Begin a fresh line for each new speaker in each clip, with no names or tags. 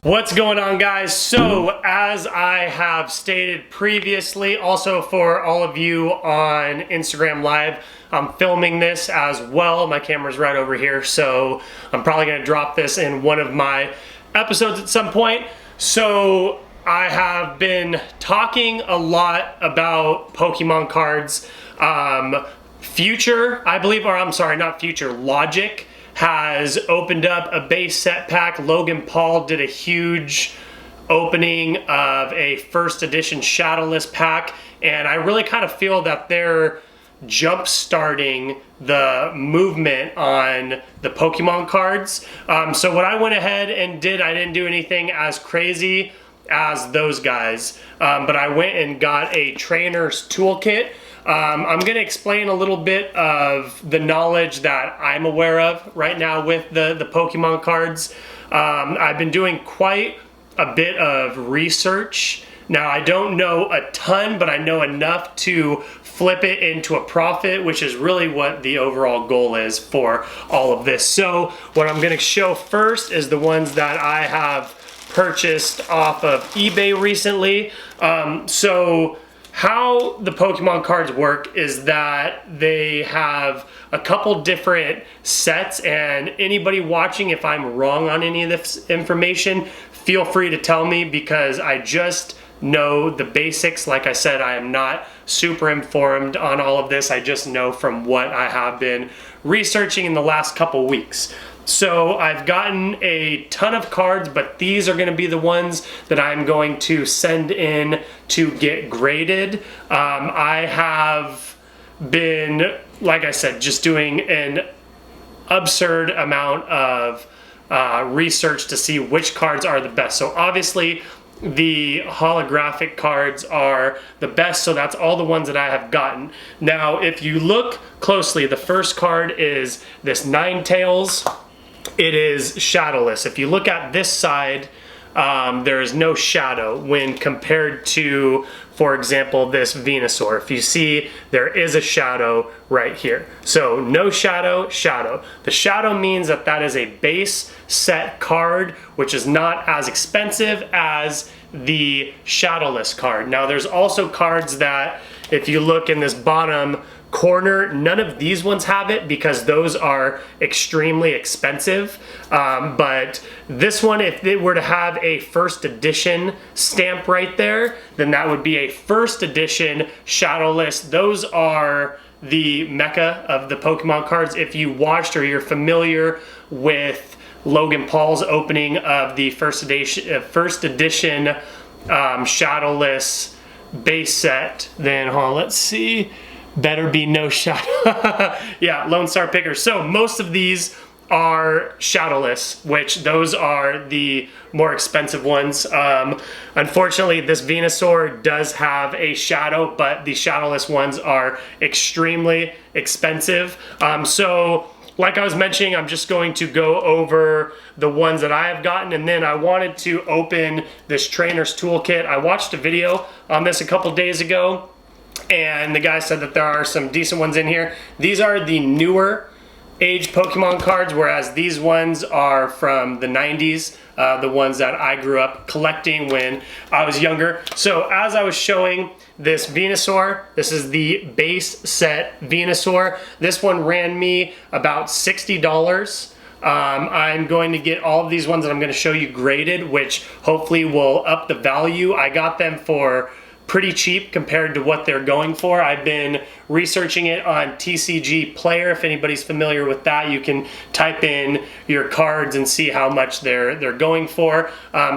What's going on, guys? So as I have stated previously, also for all of you on Instagram Live, I'm filming this as well. My camera's right over here, so I'm probably gonna drop this in one of my episodes at some point. So I have been talking a lot about Pokemon cards. Future, I believe, or I'm sorry, not Future, Logic has opened up a base set pack. Logan Paul did a huge opening of a first edition Shadowless pack, and I really kind of feel that they're jump starting the movement on the Pokemon cards. So what I went ahead and did, I didn't do anything as crazy as those guys, but I went and got a trainer's toolkit. I'm going to explain a little bit of the knowledge that I'm aware of right now with the Pokemon cards. I've been doing quite a bit of research. Now, I don't know a ton, but I know enough to flip it into a profit, which is really what the overall goal is for all of this. So what I'm going to show first is the ones that I have purchased off of eBay recently. So how the Pokemon cards work is that they have a couple different sets, and anybody watching, if I'm wrong on any of this information, feel free to tell me, because I just know the basics. Like I said, I am not super informed on all of this. I just know from what I have been researching in the last couple weeks. So I've gotten a ton of cards, but these are going to be the ones that I'm going to send in to get graded. I have been, like I said, just doing an absurd amount of research to see which cards are the best. So obviously the holographic cards are the best, so that's all the ones that I have gotten. Now, if you look closely, the first card is this Ninetales. It is Shadowless. If you look at this side, there is no shadow when compared to, for example, this Venusaur. If you see, there is a shadow right here. So no shadow, shadow. The shadow means that that is a base set card, which is not as expensive as the Shadowless card. Now, there's also cards that, if you look in this bottom corner, none of these ones have it because those are extremely expensive. But this one, if it were to have a first edition stamp right there, then that would be a first edition Shadowless. Those are the mecca of the Pokemon cards. If you watched or you're familiar with Logan Paul's opening of the first edition Shadowless base set, then hold on, let's see. Better be no shadow. Yeah, Lone Star Picker. So most of these are Shadowless, which those are the more expensive ones. Unfortunately, this Venusaur does have a shadow, but the Shadowless ones are extremely expensive. So like I was mentioning, I'm just going to go over the ones that I have gotten, and then I wanted to open this trainer's toolkit. I watched a video on this a couple days ago, and the guy said that there are some decent ones in here. These are the newer age Pokemon cards, whereas these ones are from the 90s, the ones that I grew up collecting when I was younger. So as I was showing this Venusaur, this is the base set Venusaur. This one ran me about $60. I'm going to get all of these ones that I'm going to show you graded, which hopefully will up the value. I got them for pretty cheap compared to what they're going for. I've been researching it on TCG Player. If anybody's familiar with that, you can type in your cards and see how much they're going for.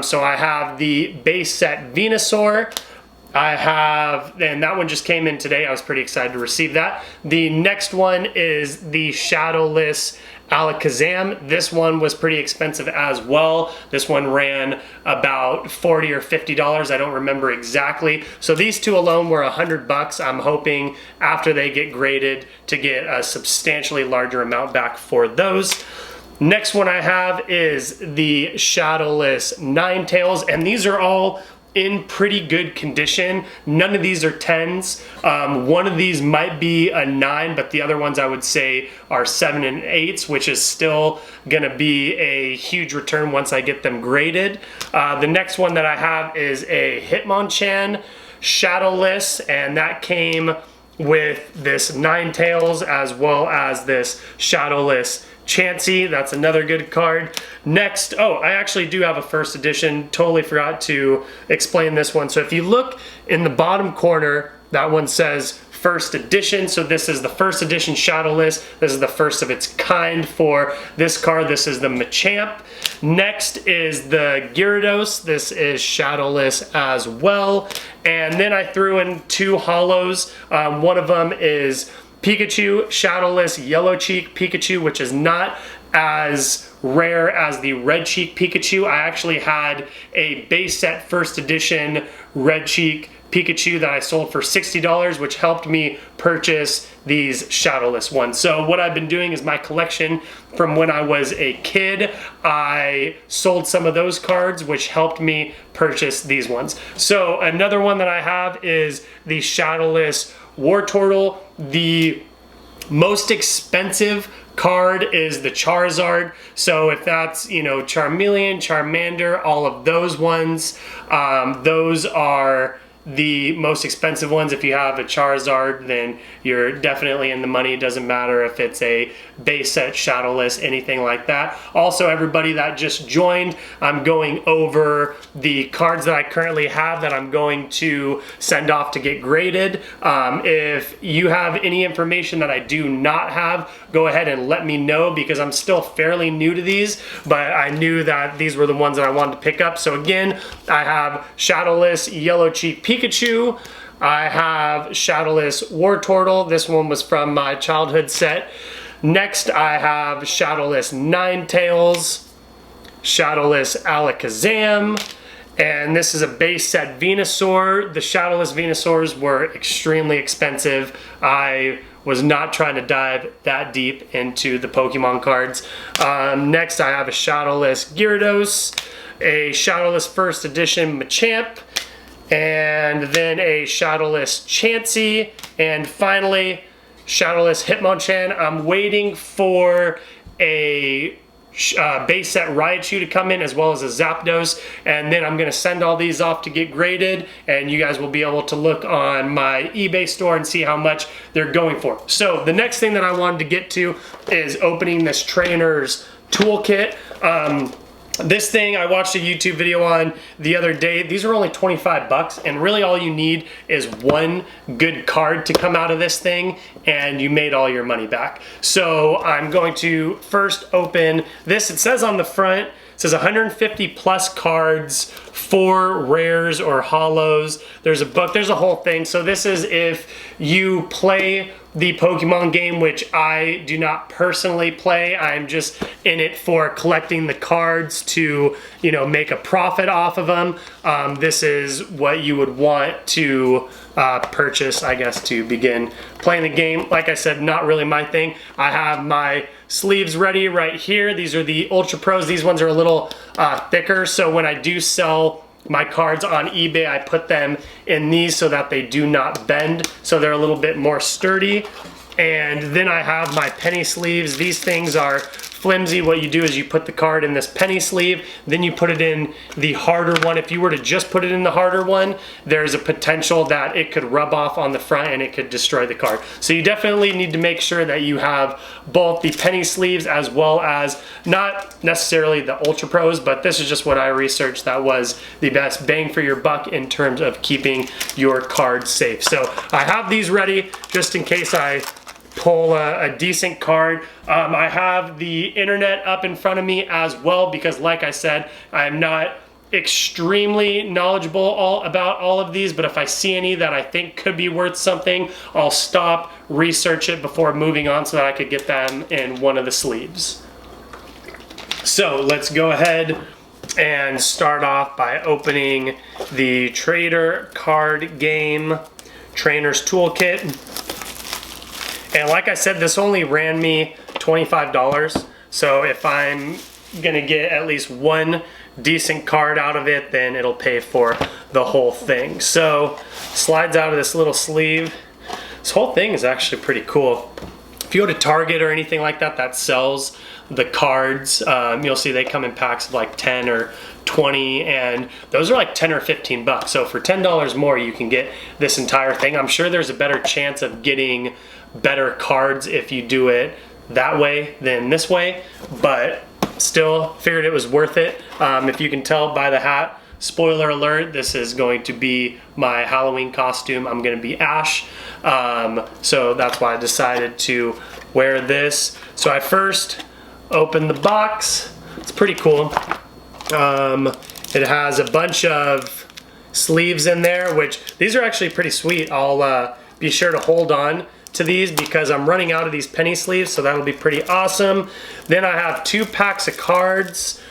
So I have the base set Venusaur. I have, and that one just came in today. I was pretty excited to receive that. The next one is the Shadowless Alakazam. This one was pretty expensive as well. This one ran about $40 or $50. I don't remember exactly. So these two alone were $100. I'm hoping after they get graded to get a substantially larger amount back for those. Next one I have is the Shadowless Ninetales, and these are all in pretty good condition. None of these are 10s. One of these might be a 9, but the other ones I would say are 7 and 8s, which is still gonna be a huge return once I get them graded. The next one that I have is a Hitmonchan Shadowless, and that came with this Ninetales as well as this Shadowless Chansey. That's another good card. Next, oh, I actually do have a first edition. Totally forgot to explain this one. So if you look in the bottom corner, that one says first edition. So this is the first edition Shadowless. This is the first of its kind for this card. This is the Machamp. Next is the Gyarados. This is Shadowless as well. And then I threw in 2 holos. One of them is Pikachu, Shadowless Yellow Cheek Pikachu, which is not as rare as the Red Cheek Pikachu. I actually had a base set first edition Red Cheek Pikachu that I sold for $60, which helped me purchase these Shadowless ones. So what I've been doing is my collection from when I was a kid. I sold some of those cards, which helped me purchase these ones. So another one that I have is the Shadowless Wartortle. The most expensive card is the Charizard. So if that's, you know, Charmeleon, Charmander, all of those ones, those are the most expensive ones. If you have a Charizard, then you're definitely in the money. It doesn't matter if it's a base set Shadowless, anything like that. Also, everybody that just joined, I'm going over the cards that I currently have that I'm going to send off to get graded. If you have any information that I do not have, go ahead and let me know, because I'm still fairly new to these, but I knew that these were the ones that I wanted to pick up. So again, I have Shadowless Yellow Cheek Pikachu. I have Shadowless Wartortle. This one was from my childhood set. Next, I have Shadowless Ninetales, Shadowless Alakazam, and this is a base set Venusaur. The Shadowless Venusaurs were extremely expensive. I was not trying to dive that deep into the Pokemon cards. Next, I have a Shadowless Gyarados, a Shadowless First Edition Machamp, and then a Shadowless Chansey, and finally, Shadowless Hitmonchan. I'm waiting for a base set Raichu to come in, as well as a Zapdos, and then I'm going to send all these off to get graded, and you guys will be able to look on my eBay store and see how much they're going for. So the next thing that I wanted to get to is opening this trainer's toolkit. This thing I watched a YouTube video on the other day. These are only 25 bucks, and really all you need is one good card to come out of this thing, and you made all your money back. So I'm going to first open this. It says on the front, it says 150 plus cards, 4 rares or holos. There's a book, there's a whole thing. So this is if you play the Pokemon game, which I do not personally play. I'm just in it for collecting the cards to, you know, make a profit off of them. This is what you would want to purchase, I guess, to begin playing the game. Like I said, not really my thing. I have my sleeves ready right here. These are the Ultra Pros. These ones are a little thicker, so when I do sell my cards on eBay, I put them in these so that they do not bend, so they're a little bit more sturdy. And then I have my penny sleeves. These things are flimsy. What you do is you put the card in this penny sleeve, then you put it in the harder one. If you were to just put it in the harder one, there's a potential that it could rub off on the front and it could destroy the card. So you definitely need to make sure that you have both the penny sleeves as well as, not necessarily the Ultra Pros, but this is just what I researched that was the best bang for your buck in terms of keeping your cards safe. So I have these ready just in case I pull a decent card. I have the internet up in front of me as well, because like I said, I'm not extremely knowledgeable about all of these, but if I see any that I think could be worth something, I'll stop, research it before moving on so that I could get them in one of the sleeves. So let's go ahead and start off by opening the Trader Card Game Trainer's Toolkit. And like I said, this only ran me $25. So if I'm gonna get at least one decent card out of it, then it'll pay for the whole thing. So slides out of this little sleeve. This whole thing is actually pretty cool. If you go to Target or anything like that that sells the cards, you'll see they come in packs of like 10 or 20, and those are like 10 or 15 bucks. So for $10 more, you can get this entire thing. I'm sure there's a better chance of getting better cards if you do it that way than this way, but still figured it was worth it. If you can tell by the hat, spoiler alert, this is going to be my Halloween costume. I'm going to be Ash, so that's why I decided to wear this. So I first opened the box. It's pretty cool. It has a bunch of sleeves in there, which these are actually pretty sweet. I'll be sure to hold on to these because I'm running out of these penny sleeves, so that'll be pretty awesome. Then I have 2 packs of cards.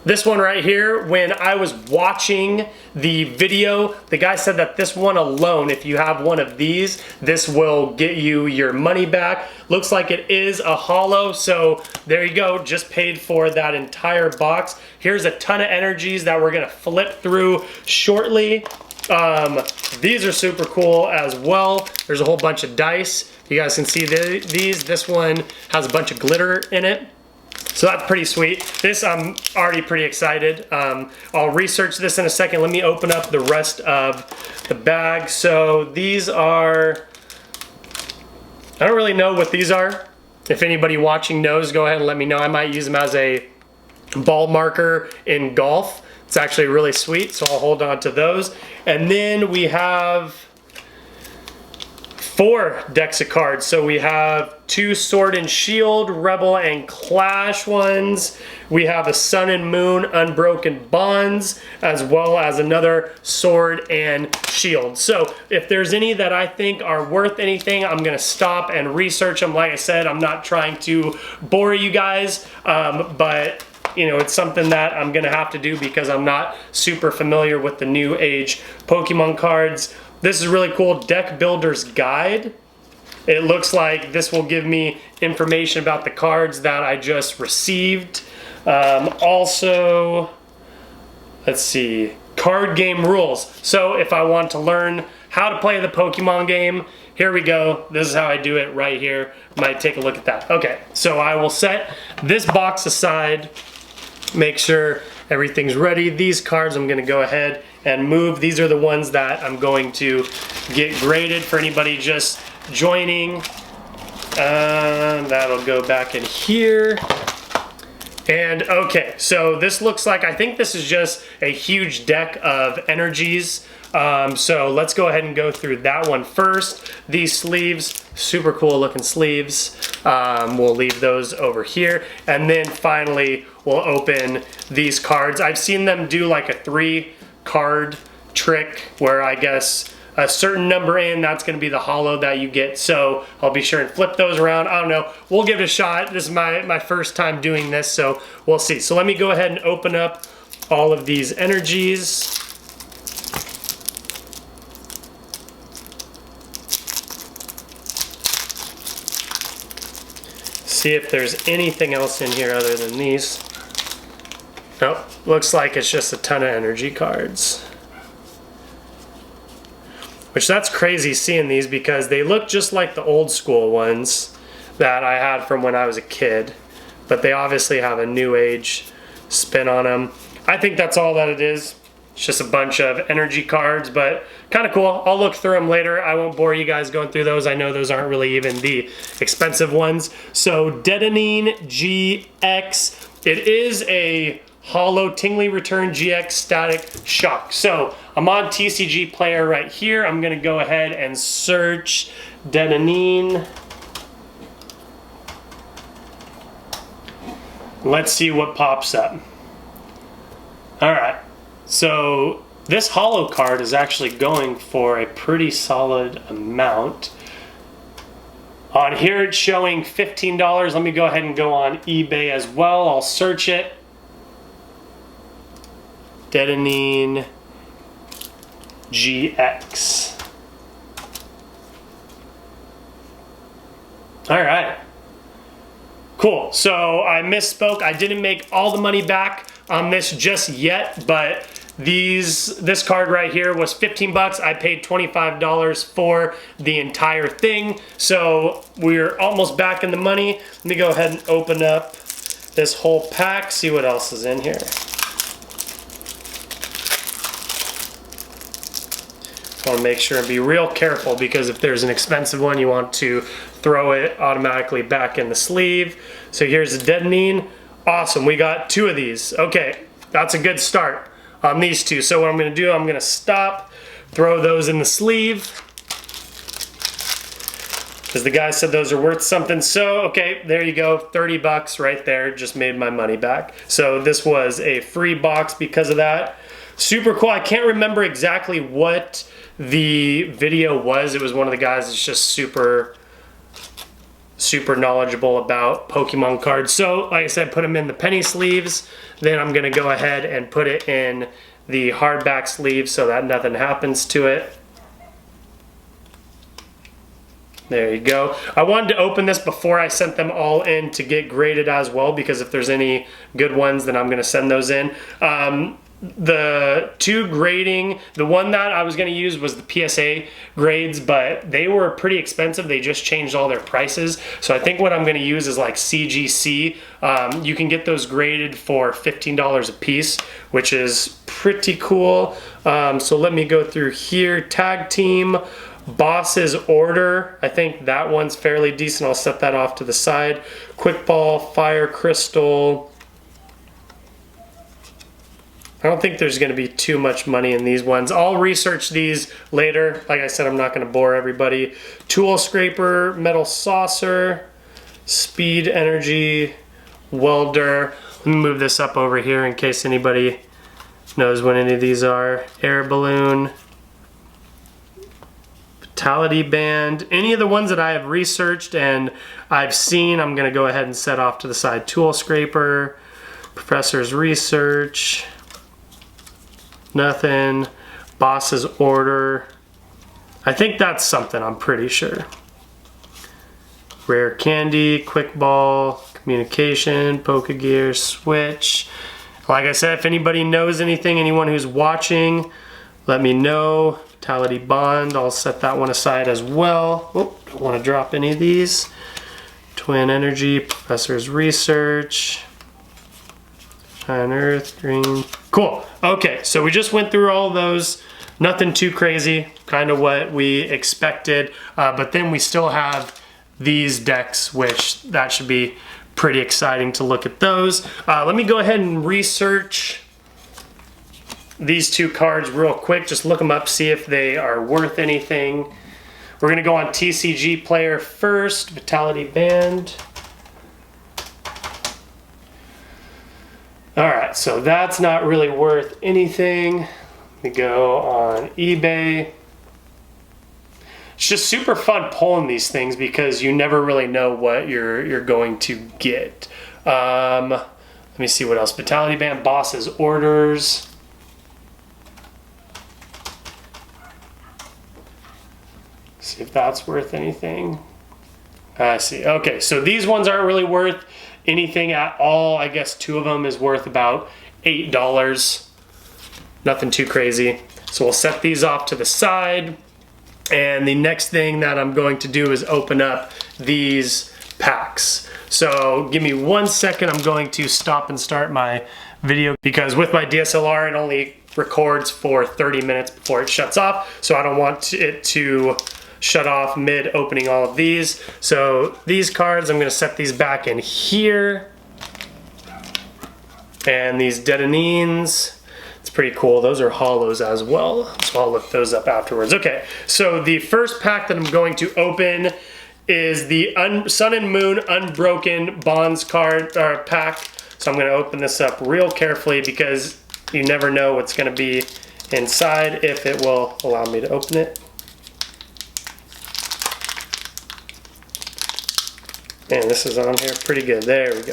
This one right here, when I was watching the video, the guy said that this one alone, if you have one of these, this will get you your money back. Looks like it is a holo, so there you go, just paid for that entire box. Here's a ton of energies that we're gonna flip through shortly. These are super cool as well. There's a whole bunch of dice. You guys can see these. This one has a bunch of glitter in it. So that's pretty sweet. This, I'm already pretty excited. I'll research this in a second. Let me open up the rest of the bag. So these are, I don't really know what these are. If anybody watching knows, go ahead and let me know. I might use them as a ball marker in golf. It's actually really sweet, so I'll hold on to those. And then we have 4 decks of cards. So we have 2 Sword and Shield, Rebel and Clash ones. We have a Sun and Moon Unbroken Bonds, as well as another Sword and Shield. So if there's any that I think are worth anything, I'm gonna stop and research them. Like I said, I'm not trying to bore you guys, but you know, it's something that I'm gonna have to do because I'm not super familiar with the new age Pokemon cards. This is really cool, Deck Builder's Guide. It looks like this will give me information about the cards that I just received. Also, let's see, card game rules. So if I want to learn how to play the Pokemon game, here we go. This is how I do it right here. Might take a look at that. Okay, so I will set this box aside, make sure everything's ready. These cards I'm gonna go ahead and move. These are the ones that I'm going to get graded for anybody just joining. That'll go back in here. And okay, so this looks like, I think this is just a huge deck of energies. So let's go ahead and go through that one first. These sleeves, super cool looking sleeves. We'll leave those over here. And then finally, we'll open these cards. I've seen them do like a 3-card trick where I guess a certain number in, that's gonna be the holo that you get. So I'll be sure and flip those around. I don't know, we'll give it a shot. This is my first time doing this, so we'll see. So let me go ahead and open up all of these energies. See if there's anything else in here other than these. Nope, looks like it's just a ton of energy cards. Which that's crazy seeing these because they look just like the old school ones that I had from when I was a kid. But they obviously have a new age spin on them. I think that's all that it is. It's just a bunch of energy cards, but kind of cool. I'll look through them later. I won't bore you guys going through those. I know those aren't really even the expensive ones. So Detonine GX. It is a Holo Tingly Return GX Static Shock. So I'm on TCG Player right here. I'm gonna go ahead and search Detonine. Let's see what pops up. All right. So this holo card is actually going for a pretty solid amount. On here it's showing $15. Let me go ahead and go on eBay as well. I'll search it. Detonine GX. All right. Cool, so I misspoke. I didn't make all the money back. on this just yet, but this card right here was 15 bucks. I paid $25 for the entire thing. So we're almost back in the money. Let me go ahead and open up this whole pack, see what else is in here. I want to make sure and be real careful, because if there's an expensive one, you want to throw it automatically back in the sleeve. So here's the Deadening. Awesome, we got 2 of these. Okay, that's a good start on these 2. So what I'm gonna do, I'm gonna stop, throw those in the sleeve, because the guy said those are worth something. So, okay, there you go, 30 bucks right there, just made my money back. So this was a free box because of that. Super cool. I can't remember exactly what the video was. It was one of the guys that's just super knowledgeable about Pokemon cards. So, like I said, put them in the penny sleeves. Then I'm gonna go ahead and put it in the hardback sleeve so that nothing happens to it. There you go. I wanted to open this before I sent them all in to get graded as well, because if there's any good ones, then I'm gonna send those in. The 2 grading, the one that I was going to use was the PSA grades, but they were pretty expensive. They just changed all their prices. So I think what I'm going to use is like CGC. You can get those graded for $15 a piece, which is pretty cool. So let me go through here. Tag Team, Boss's Order. I think that one's fairly decent. I'll set that off to the side. Quick Ball, Fire Crystal. I don't think there's going to be too much money in these ones. I'll research these later. Like I said, I'm not going to bore everybody. Tool Scraper, Metal Saucer, Speed Energy, Welder. Let me move this up over here in case anybody knows what any of these are. Air Balloon, Vitality Band. Any of the ones that I have researched and I've seen, I'm going to go ahead and set off to the side. Tool Scraper, Professor's Research. Nothing. Boss's Order. I think that's something, I'm pretty sure. Rare Candy, Quick Ball, Communication, Pokegear, Switch. Like I said, if anybody knows anything, anyone who's watching, let me know. Vitality Bond, I'll set that one aside as well. Oh, don't want to drop any of these. Twin Energy, Professor's Research. Shine Earth, Green. Cool. Okay, so we just went through all those. Nothing too crazy, kind of what we expected. But then we still have these decks, which that should be pretty exciting to look at those. Let me go ahead and research these 2 cards real quick. Just look them up, see if they are worth anything. We're gonna go on TCG Player first. Vitality Band. All right, so that's not really worth anything. We go on eBay. It's just super fun pulling these things because you never really know what you're going to get. Let me see what else. Vitality Band, Boss's Orders. See if that's worth anything. I see. Okay, so these ones aren't really worth anything at all. I guess 2 of them is worth about $8. Nothing too crazy. So we'll set these off to the side. And the next thing that I'm going to do is open up these packs. So give me 1 second. I'm going to stop and start my video because with my DSLR it only records for 30 minutes before it shuts off. So I don't want it to shut off mid opening all of these. So these cards, I'm gonna set these back in here. And these Deadenings, it's pretty cool. Those are hollows as well. So I'll lift those up afterwards. Okay, so the first pack that I'm going to open is the Sun and Moon Unbroken Bonds card or pack. So I'm gonna open this up real carefully because you never know what's gonna be inside if it will allow me to open it. Man, this is on here pretty good. There we go.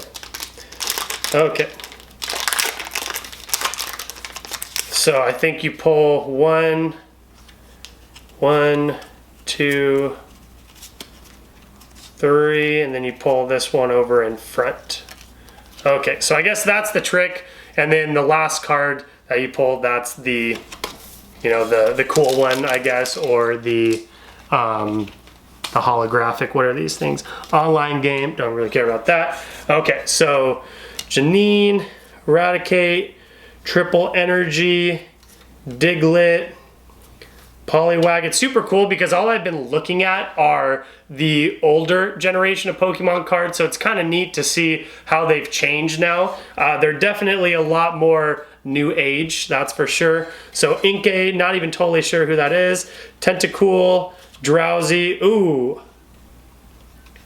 Okay. So I think you pull one, 2, 3, and then you pull this one over in front. Okay, so I guess that's the trick. And then the last card that you pulled, that's the, you know, the cool one, I guess, or the holographic. What are these things? Online game. Don't really care about that. Okay, so Janine, Eradicate, Triple Energy, Diglett, Poliwag. It's super cool because all I've been looking at are the older generation of Pokemon cards, so it's kind of neat to see how they've changed now. They're definitely a lot more new age, that's for sure. So Inkay, not even totally sure who that is. Tentacool, Drowsy, ooh,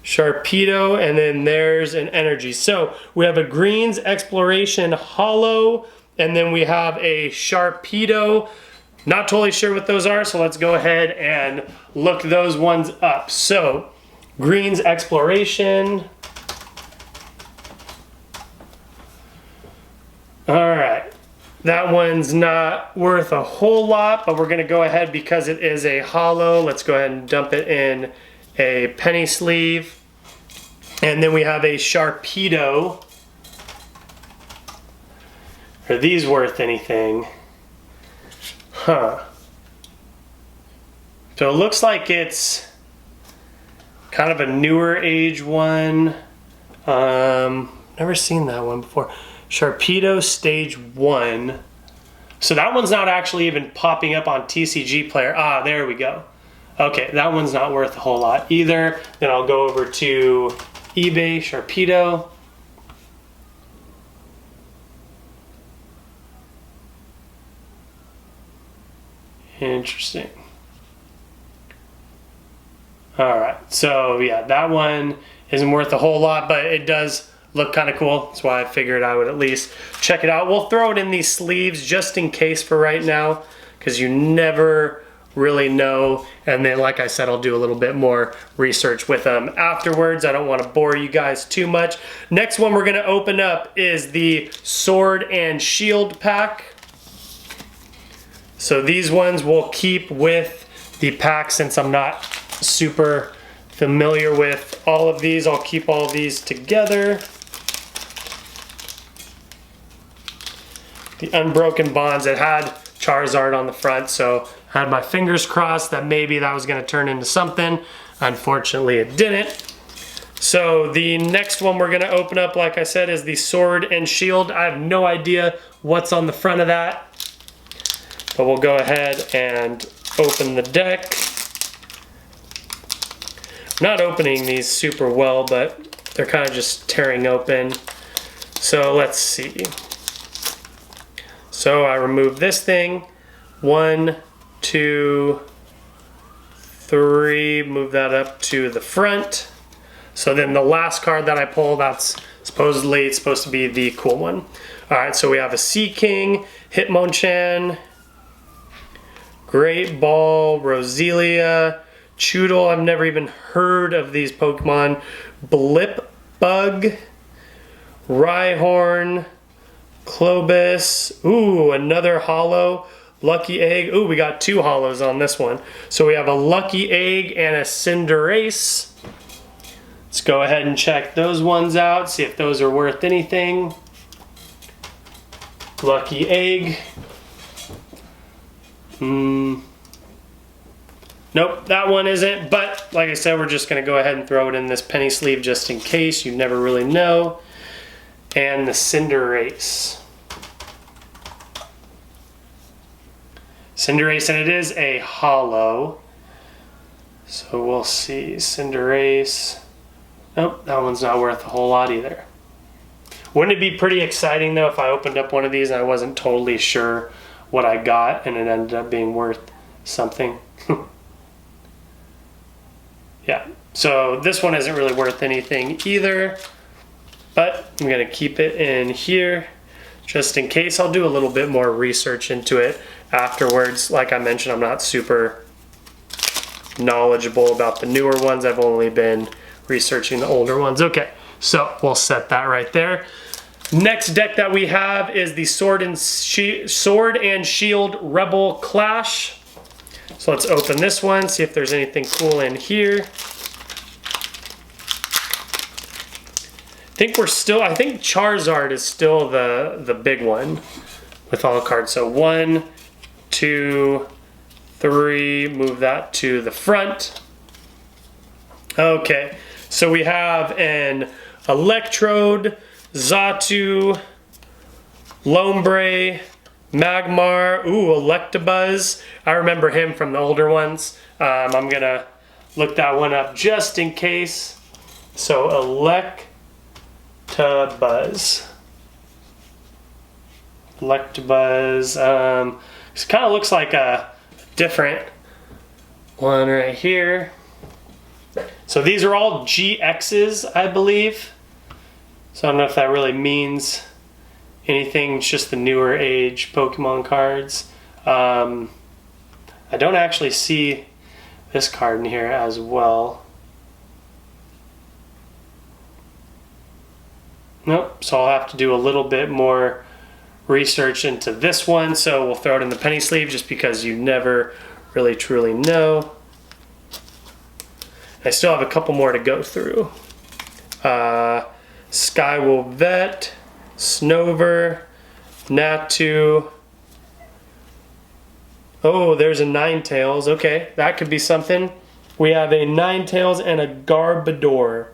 Sharpedo, and then there's an Energy. So we have a Greens Exploration Holo, and then we have a Sharpedo. Not totally sure what those are, so let's go ahead and look those ones up. So, Greens Exploration. All right, that one's not worth a whole lot, but we're gonna go ahead because it is a holo. Let's go ahead and dump it in a penny sleeve. And then we have a Sharpedo. Are these worth anything? Huh. So it looks like it's kind of a newer age one. Never seen that one before. Sharpedo Stage 1. So that one's not actually even popping up on TCG Player. Ah, there we go. Okay, that one's not worth a whole lot either. Then I'll go over to eBay, Sharpedo. Interesting. All right, so yeah, that one isn't worth a whole lot, but it does look kind of cool. That's why I figured I would at least check it out. We'll throw it in these sleeves just in case for right now, because you never really know. And then, like I said, I'll do a little bit more research with them afterwards. I don't want to bore you guys too much. Next one we're going to open up is the Sword and Shield pack. So these ones we'll keep with the pack since I'm not super familiar with all of these. I'll keep all of these together. The Unbroken Bonds, it had Charizard on the front, so I had my fingers crossed that maybe that was gonna turn into something. Unfortunately, it didn't. So the next one we're gonna open up, like I said, is the Sword and Shield. I have no idea what's on the front of that. But we'll go ahead and open the deck. I'm not opening these super well, but they're kind of just tearing open. So let's see. So I remove this thing. 1, 2, 3. Move that up to the front. So then the last card that I pull, that's supposedly it's supposed to be the cool one. All right, so we have a Sea King, Hitmonchan, Great Ball, Roselia, Choodle. I've never even heard of these Pokemon. Blipbug, Rhyhorn, Clobus. Ooh, another holo. Lucky Egg. Ooh, we got 2 holos on this one. So we have a Lucky Egg and a Cinderace. Let's go ahead and check those ones out, see if those are worth anything. Lucky Egg. Nope, that one isn't, but like I said, we're just gonna go ahead and throw it in this penny sleeve just in case, you never really know. And the Cinderace. Cinderace, and it is a holo. So we'll see, Cinderace. Nope, that one's not worth a whole lot either. Wouldn't it be pretty exciting though if I opened up one of these and I wasn't totally sure what I got and it ended up being worth something? Yeah, so this one isn't really worth anything either, but I'm gonna keep it in here just in case. I'll do a little bit more research into it afterwards. Like I mentioned, I'm not super knowledgeable about the newer ones. I've only been researching the older ones. Okay, so we'll set that right there. Next deck that we have is the Sword and Shield Rebel Clash. So let's open this one, see if there's anything cool in here. think Charizard is still the big one with all the cards. So 1, 2, 3, move that to the front. Okay, so we have an Electrode, Xatu, Lombre, Magmar, Electabuzz. I remember him from the older ones. I'm gonna look that one up just in case. So Electabuzz. It kind of looks like a different one right here. So these are all GXs, I believe. So I don't know if that really means anything. It's just the newer age Pokemon cards. I don't actually see this card in here as well. Nope, so I'll have to do a little bit more research into this one. So we'll throw it in the penny sleeve just because you never really truly know. I still have a couple more to go through. Skywolvet, Snover, Natu. Oh, there's a Ninetales. Okay, that could be something. We have a Ninetales and a Garbodor.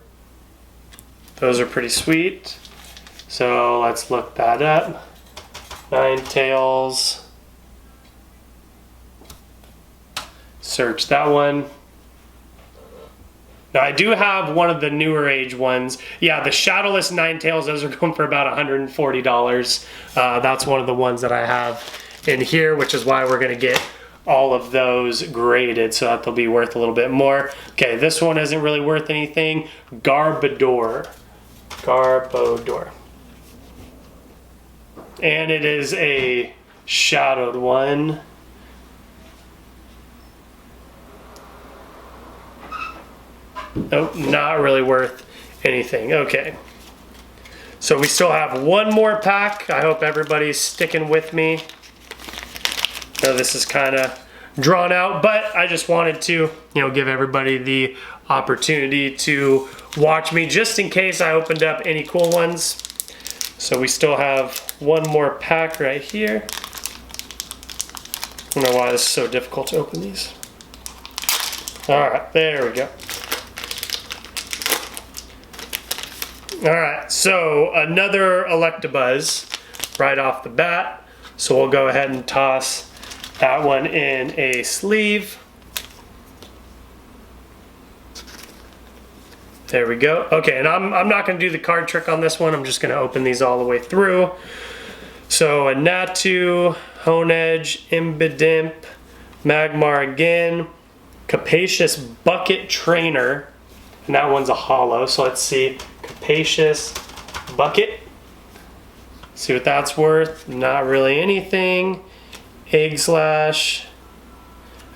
Those are pretty sweet. So let's look that up. Ninetales. Search that one. Now I do have one of the newer age ones. Yeah, the Shadowless Ninetales, those are going for about $140. That's one of the ones that I have in here, which is why we're gonna get all of those graded so that they'll be worth a little bit more. Okay, this one isn't really worth anything. Garbodor. And it is a shadowed one. Nope, not really worth anything. Okay. So we still have one more pack. I hope everybody's sticking with me. I know this is kind of drawn out, but I just wanted to, give everybody the opportunity to watch me just in case I opened up any cool ones. So we still have one more pack right here. I don't know why this is so difficult to open these. All right, there we go. All right, so another Electabuzz right off the bat. So we'll go ahead and toss that one in a sleeve. There we go. Okay, and I'm not going to do the card trick on this one. I'm just going to open these all the way through. So a Natu, Honedge, Imbidimp, Magmar again, Capacious Bucket Trainer, and that one's a holo. So let's see, Capacious Bucket. See what that's worth. Not really anything. Egg Slash.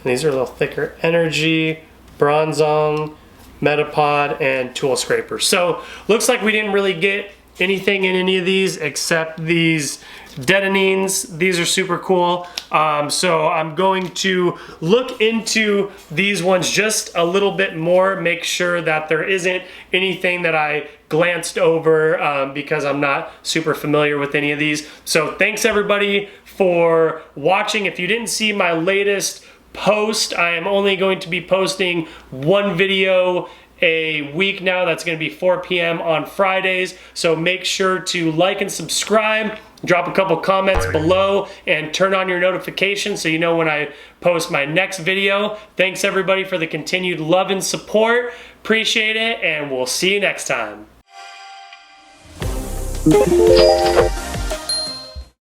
And these are a little thicker. Energy, Bronzong, Metapod, and Tool Scraper. So looks like we didn't really get anything in any of these except these Detonines. These are super cool. So I'm going to look into these ones just a little bit more, make sure that there isn't anything that I glanced over because I'm not super familiar with any of these. So thanks everybody for watching. If you didn't see my latest post, I am only going to be posting one video a week now. That's going to be 4 p.m. on Fridays. So make sure to like and subscribe, drop a couple comments below, and turn on your notifications so you know when I post my next video. Thanks everybody for the continued love and support. Appreciate it, and we'll see you next time.